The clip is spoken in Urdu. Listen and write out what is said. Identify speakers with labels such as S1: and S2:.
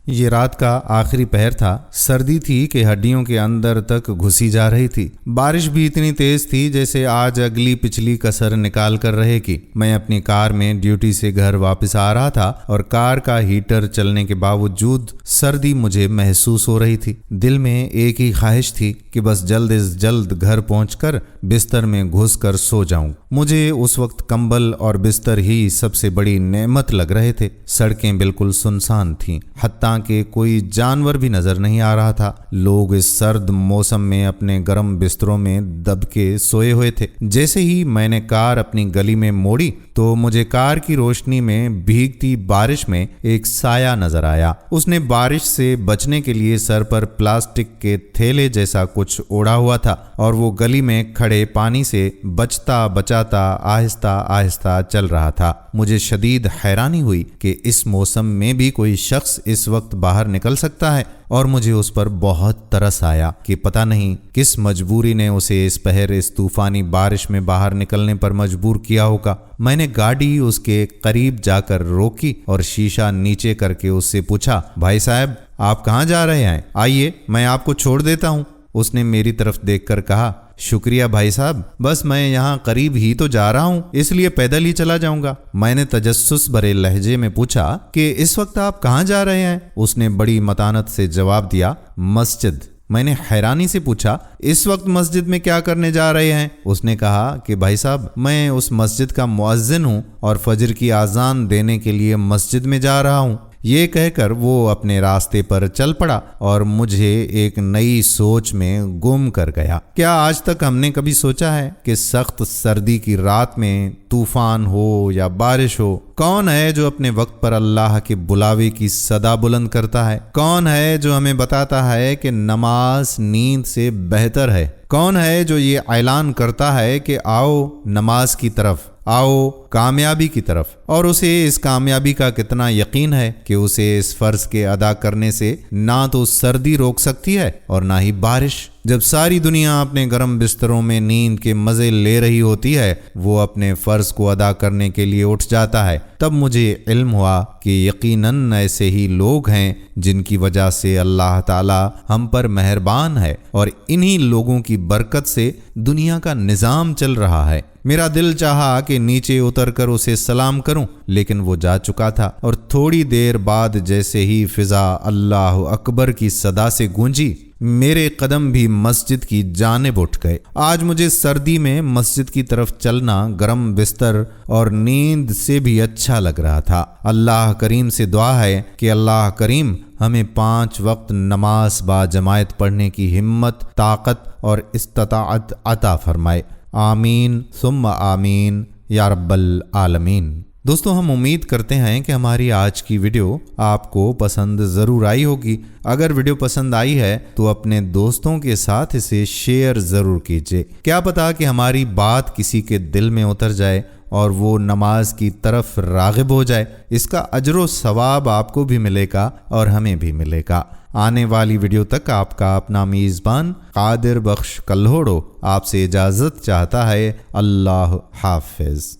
S1: یہ رات کا آخری پہر تھا۔ سردی تھی کہ ہڈیوں کے اندر تک گھسی جا رہی تھی۔ بارش بھی اتنی تیز تھی جیسے آج اگلی پچھلی کسر نکال کر رہے گی۔ میں اپنی کار میں ڈیوٹی سے گھر واپس آ رہا تھا اور کار کا ہیٹر چلنے کے باوجود سردی مجھے محسوس ہو رہی تھی۔ دل میں ایک ہی خواہش تھی کہ بس جلد از جلد گھر پہنچ کر بستر میں گھس کر سو جاؤں۔ مجھے اس وقت کمبل اور بستر ہی سب سے بڑی نعمت لگ رہے تھے۔ سڑکیں بالکل سنسان تھیں، حتیٰ کہ کوئی جانور بھی نظر نہیں آ رہا تھا۔ لوگ اس سرد موسم میں اپنے گرم بستروں میں دب کے سوئے ہوئے تھے۔ جیسے ہی میں نے کار اپنی گلی میں موڑی تو مجھے کار کی روشنی میں بھیگتی بارش میں ایک سایہ نظر آیا۔ اس نے بارش سے بچنے کے لیے سر پر پلاسٹک کے تھیلے جیسا کچھ اوڑھا ہوا تھا اور وہ گلی میں کھڑے پانی سے بچتا بچاتا آہستہ آہستہ چل رہا تھا۔ مجھے شدید حیرانی ہوئی کہ اس موسم میں بھی کوئی شخص اس وقت باہر نکل سکتا ہے، اور مجھے اس پر بہت ترس آیا کہ پتہ نہیں کس مجبوری نے اسے اس پہر اس طوفانی بارش میں باہر نکلنے پر مجبور کیا ہوگا۔ میں نے گاڑی اس کے قریب جا کر روکی اور شیشہ نیچے کر کے اس سے پوچھا، بھائی صاحب آپ کہاں جا رہے ہیں؟ آئیے میں آپ کو چھوڑ دیتا ہوں۔ اس نے میری طرف دیکھ کر کہا، شکریہ بھائی صاحب، بس میں یہاں قریب ہی تو جا رہا ہوں، اس لیے پیدل ہی چلا جاؤں گا۔ میں نے تجسس بھرے لہجے میں پوچھا کہ اس وقت آپ کہاں جا رہے ہیں؟ اس نے بڑی متانت سے جواب دیا، مسجد۔ میں نے حیرانی سے پوچھا، اس وقت مسجد میں کیا کرنے جا رہے ہیں؟ اس نے کہا کہ بھائی صاحب میں اس مسجد کا مؤذن ہوں اور فجر کی اذان دینے کے لیے مسجد میں جا رہا ہوں۔ یہ کہہ کر وہ اپنے راستے پر چل پڑا اور مجھے ایک نئی سوچ میں گم کر گیا۔ کیا آج تک ہم نے کبھی سوچا ہے کہ سخت سردی کی رات میں طوفان ہو یا بارش ہو، کون ہے جو اپنے وقت پر اللہ کے بلاوے کی صدا بلند کرتا ہے؟ کون ہے جو ہمیں بتاتا ہے کہ نماز نیند سے بہتر ہے؟ کون ہے جو یہ اعلان کرتا ہے کہ آؤ نماز کی طرف، آؤ کامیابی کی طرف؟ اور اسے اس کامیابی کا کتنا یقین ہے کہ اسے اس فرض کے ادا کرنے سے نہ تو سردی روک سکتی ہے اور نہ ہی بارش۔ جب ساری دنیا اپنے گرم بستروں میں نیند کے مزے لے رہی ہوتی ہے، وہ اپنے فرض کو ادا کرنے کے لیے اٹھ جاتا ہے۔ تب مجھے علم ہوا کہ یقیناً ایسے ہی لوگ ہیں جن کی وجہ سے اللہ تعالی ہم پر مہربان ہے، اور انہی لوگوں کی برکت سے دنیا کا نظام چل رہا ہے۔ میرا دل چاہا کہ نیچے اتر کر اسے سلام کروں، لیکن وہ جا چکا تھا، اور تھوڑی دیر بعد جیسے ہی فضا اللہ اکبر کی صدا سے گونجی، میرے قدم بھی مسجد کی جانب اٹھ گئے۔ آج مجھے سردی میں مسجد کی طرف چلنا گرم بستر اور نیند سے بھی اچھا لگ رہا تھا۔ اللہ کریم سے دعا ہے کہ اللہ کریم ہمیں 5 وقت نماز با جماعت پڑھنے کی ہمت، طاقت اور استطاعت عطا فرمائے۔ آمین ثم آمین یا رب العالمین۔ دوستو، ہم امید کرتے ہیں کہ ہماری آج کی ویڈیو آپ کو پسند ضرور آئی ہوگی۔ اگر ویڈیو پسند آئی ہے تو اپنے دوستوں کے ساتھ اسے شیئر ضرور کیجیے۔ کیا پتا کہ ہماری بات کسی کے دل میں اتر جائے اور وہ نماز کی طرف راغب ہو جائے۔ اس کا اجر و ثواب آپ کو بھی ملے گا اور ہمیں بھی ملے گا۔ آنے والی ویڈیو تک آپ کا اپنا میزبان قادر بخش کلہوڑو آپ سے اجازت چاہتا ہے۔ اللہ حافظ۔